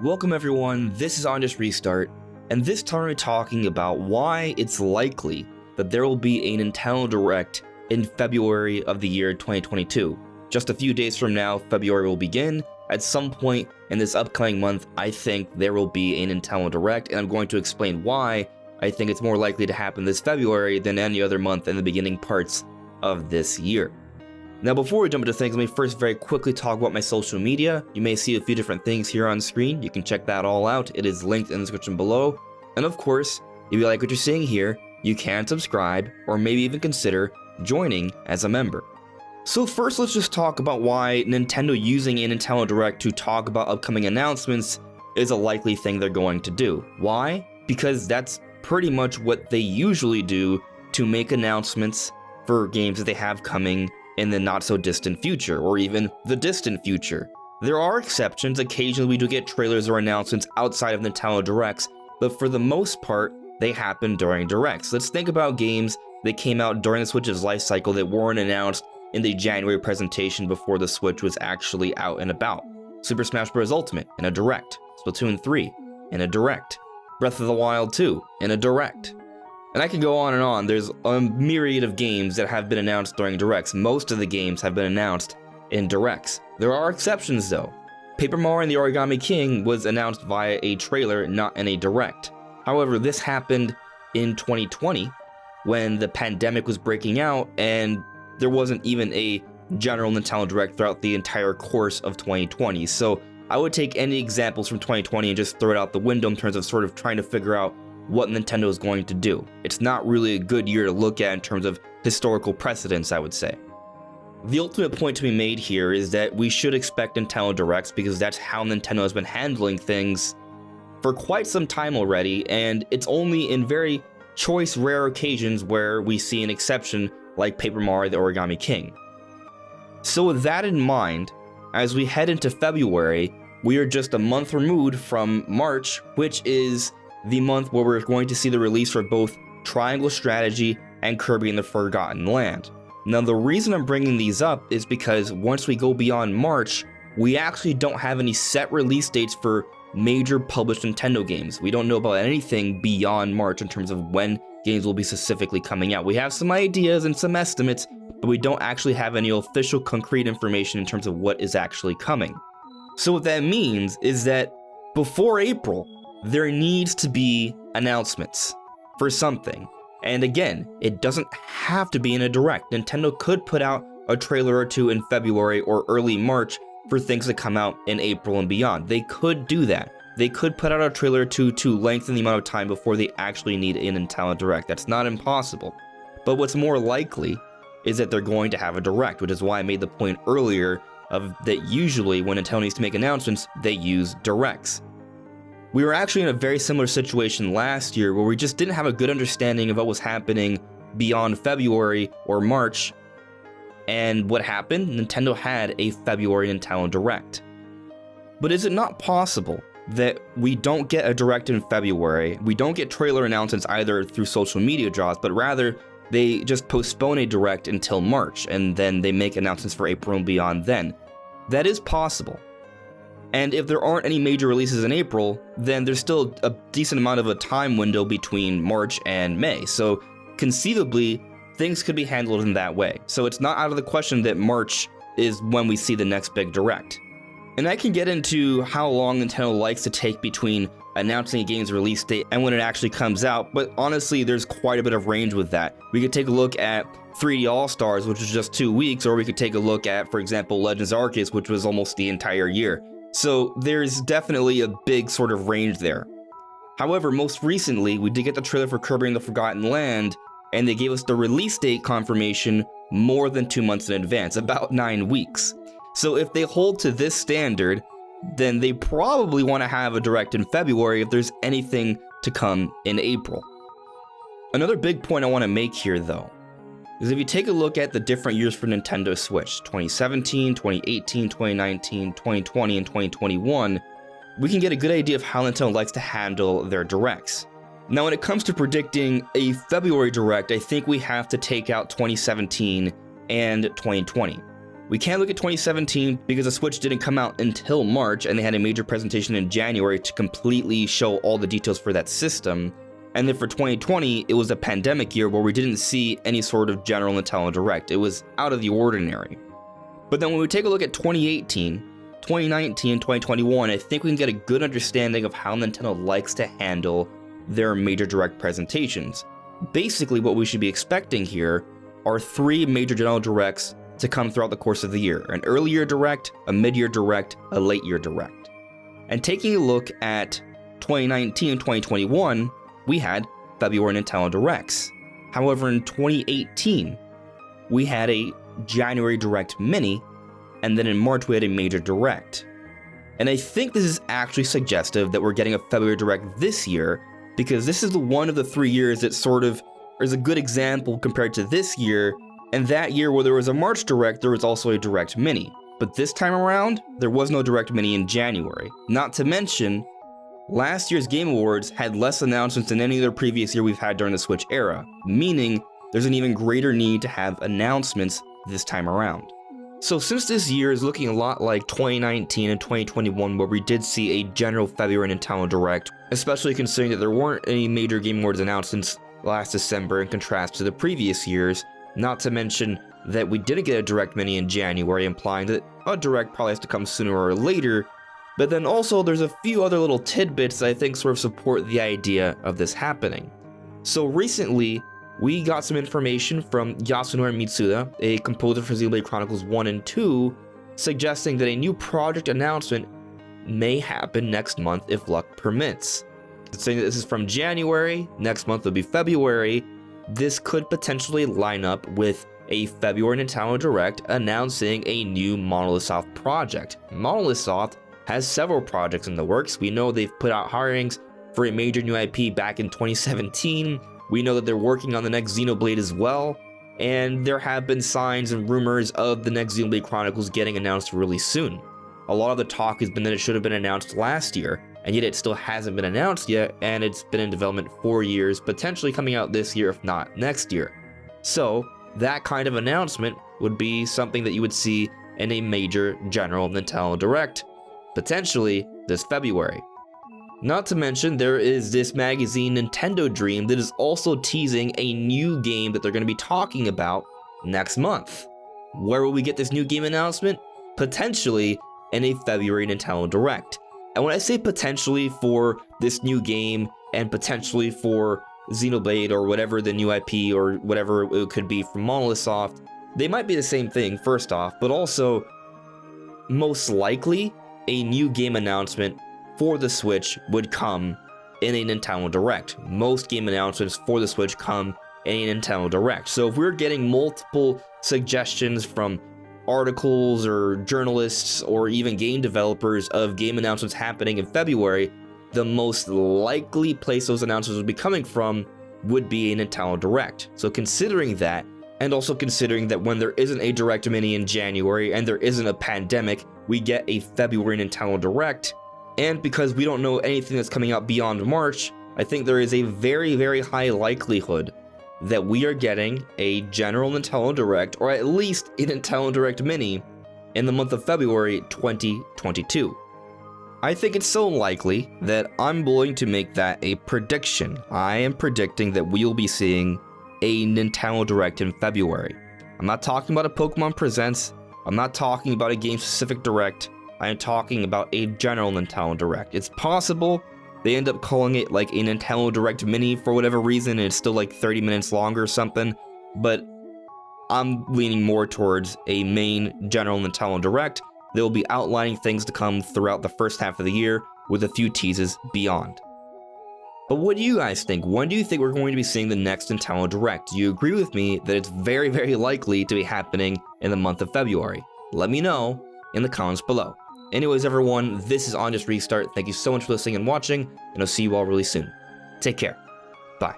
Welcome everyone, this is On Just Restart, and this time we're talking about why it's likely that there will be a Nintendo Direct in February of the year 2022. Just a few days from now, February will begin. At some point in this upcoming month, I think there will be a Nintendo Direct, and I'm going to explain why I think it's more likely to happen this February than any other month in the beginning parts of this year. Now, before we jump into things, let me first very quickly talk about my social media. You may see a few different things here on screen. You can check that all out. It is linked in the description below. And of course, if you like what you're seeing here, you can subscribe or maybe even consider joining as a member. So first, let's just talk about why Nintendo using a Nintendo Direct to talk about upcoming announcements is a likely thing they're going to do. Why? Because that's pretty much what they usually do to make announcements for games that they have coming in the not so distant future, or even the distant future. There are exceptions. Occasionally we do get trailers or announcements outside of Nintendo Directs, but for the most part, they happen during Directs. Let's think about games that came out during the Switch's life cycle that weren't announced in the January presentation before the Switch was actually out and about. Super Smash Bros. Ultimate in a Direct, Splatoon 3 in a Direct, Breath of the Wild 2 in a Direct. And I could go on and on. There's a myriad of games that have been announced during Directs. Most of the games have been announced in Directs. There are exceptions though. Paper Mario and the Origami King was announced via a trailer, not in a Direct. However, this happened in 2020 when the pandemic was breaking out and there wasn't even a general Nintendo Direct throughout the entire course of 2020. So I would take any examples from 2020 and just throw it out the window in terms of sort of trying to figure out what Nintendo is going to do. It's not really a good year to look at in terms of historical precedents, I would say. The ultimate point to be made here is that we should expect Nintendo Directs because that's how Nintendo has been handling things for quite some time already, and it's only in very choice, rare occasions where we see an exception like Paper Mario the Origami King. So with that in mind, as we head into February, we are just a month removed from March, which is the month where we're going to see the release for both Triangle Strategy and Kirby and the Forgotten Land. Now, the reason I'm bringing these up is because once we go beyond March, we actually don't have any set release dates for major published Nintendo games. We don't know about anything beyond March in terms of when games will be specifically coming out. We have some ideas and some estimates, but we don't actually have any official concrete information in terms of what is actually coming. So what that means is that before April, there needs to be announcements for something. And again, it doesn't have to be in a Direct. Nintendo could put out a trailer or two in February or early March for things that come out in April and beyond. They could do that. They could put out a trailer or two to lengthen the amount of time before they actually need a Nintendo Direct. That's not impossible. But what's more likely is that they're going to have a Direct, which is why I made the point earlier of that usually when Nintendo needs to make announcements, they use Directs. We were actually in a very similar situation last year where we just didn't have a good understanding of what was happening beyond February or March. And what happened? Nintendo had a February Nintendo Direct. But is it not possible that we don't get a Direct in February, we don't get trailer announcements either through social media draws, but rather they just postpone a Direct until March and then they make announcements for April and beyond then? That is possible. And if there aren't any major releases in April, then there's still a decent amount of a time window between March and May. So conceivably, things could be handled in that way. So it's not out of the question that March is when we see the next big Direct. And I can get into how long Nintendo likes to take between announcing a game's release date and when it actually comes out, but honestly, there's quite a bit of range with that. We could take a look at 3D All-Stars, which was just 2 weeks, or we could take a look at, for example, Legends Arceus, which was almost the entire year. So there's definitely a big sort of range there. However, most recently, we did get the trailer for Kirby and the Forgotten Land, and they gave us the release date confirmation more than 2 months in advance, about 9 weeks. So if they hold to this standard, then they probably want to have a Direct in February if there's anything to come in April. Another big point I want to make here, though, is if you take a look at the different years for Nintendo Switch, 2017, 2018, 2019, 2020, and 2021, we can get a good idea of how Nintendo likes to handle their Directs. Now, when it comes to predicting a February Direct, I think we have to take out 2017 and 2020. We can't look at 2017 because the Switch didn't come out until March and they had a major presentation in January to completely show all the details for that system. And then for 2020, it was a pandemic year where we didn't see any sort of general Nintendo Direct. It was out of the ordinary. But then when we take a look at 2018, 2019, and 2021, I think we can get a good understanding of how Nintendo likes to handle their major Direct presentations. Basically, what we should be expecting here are 3 major General Directs to come throughout the course of the year. An early year Direct, a mid-year Direct, a late year Direct. And taking a look at 2019 and 2021, we had February Nintendo Directs. However, in 2018, we had a January Direct Mini, and then in March we had a major Direct. And I think this is actually suggestive that we're getting a February Direct this year, because this is the one of the 3 years that sort of is a good example compared to this year, and that year where there was a March Direct, there was also a Direct Mini. But this time around, there was no Direct Mini in January. Not to mention, last year's Game Awards had less announcements than any other previous year we've had during the Switch era, meaning there's an even greater need to have announcements this time around. So since this year is looking a lot like 2019 and 2021 where we did see a general February Nintendo Direct, especially considering that there weren't any major Game Awards announcements last December in contrast to the previous years, not to mention that we didn't get a Direct Mini in January, implying that a Direct probably has to come sooner or later. But then also there's a few other little tidbits that I think sort of support the idea of this happening. So recently, we got some information from Yasunori Mitsuda, a composer for Xenoblade Chronicles 1 and 2, suggesting that a new project announcement may happen next month if luck permits. Saying that this is from January, next month will be February, this could potentially line up with a February Nintendo Direct announcing a new Monolith Soft project. Monolith Soft has several projects in the works. We know they've put out hirings for a major new IP back in 2017. We know that they're working on the next Xenoblade as well, and there have been signs and rumors of the next Xenoblade Chronicles getting announced really soon. A lot of the talk has been that it should have been announced last year, and yet it still hasn't been announced yet, and it's been in development 4 years, potentially coming out this year if not next year. So that kind of announcement would be something that you would see in a major general Nintendo Direct, potentially this February. Not to mention, there is this magazine Nintendo Dream that is also teasing a new game that they're going to be talking about next month. Where will we get this new game announcement? Potentially in a February Nintendo Direct. And when I say potentially for this new game and potentially for Xenoblade or whatever the new IP or whatever it could be from Monolith Soft, they might be the same thing first off, but also most likely a new game announcement for the Switch would come in a Nintendo Direct. Most game announcements for the Switch come in a Nintendo Direct. So if we're getting multiple suggestions from articles or journalists or even game developers of game announcements happening in February, the most likely place those announcements would be coming from would be a Nintendo Direct. So considering that, and also considering that when there isn't a Direct Mini in January and there isn't a pandemic, we get a February Nintendo Direct, and because we don't know anything that's coming out beyond March, I think there is a very, very high likelihood that we are getting a general Nintendo Direct, or at least a Nintendo Direct Mini, in the month of February 2022. I think it's so likely that I'm willing to make that a prediction. I am predicting that we will be seeing a Nintendo Direct in February. I'm not talking about a Pokemon Presents, I'm not talking about a game-specific Direct, I am talking about a general Nintendo Direct. It's possible they end up calling it like a Nintendo Direct Mini for whatever reason, and it's still like 30 minutes longer or something, but I'm leaning more towards a main general Nintendo Direct. They will be outlining things to come throughout the first half of the year, with a few teases beyond. But what do you guys think? When do you think we're going to be seeing the next Nintendo Direct? Do you agree with me that it's very, very likely to be happening in the month of February? Let me know in the comments below. Anyways, everyone, this is On Just Restart. Thank you so much for listening and watching, and I'll see you all really soon. Take care. Bye.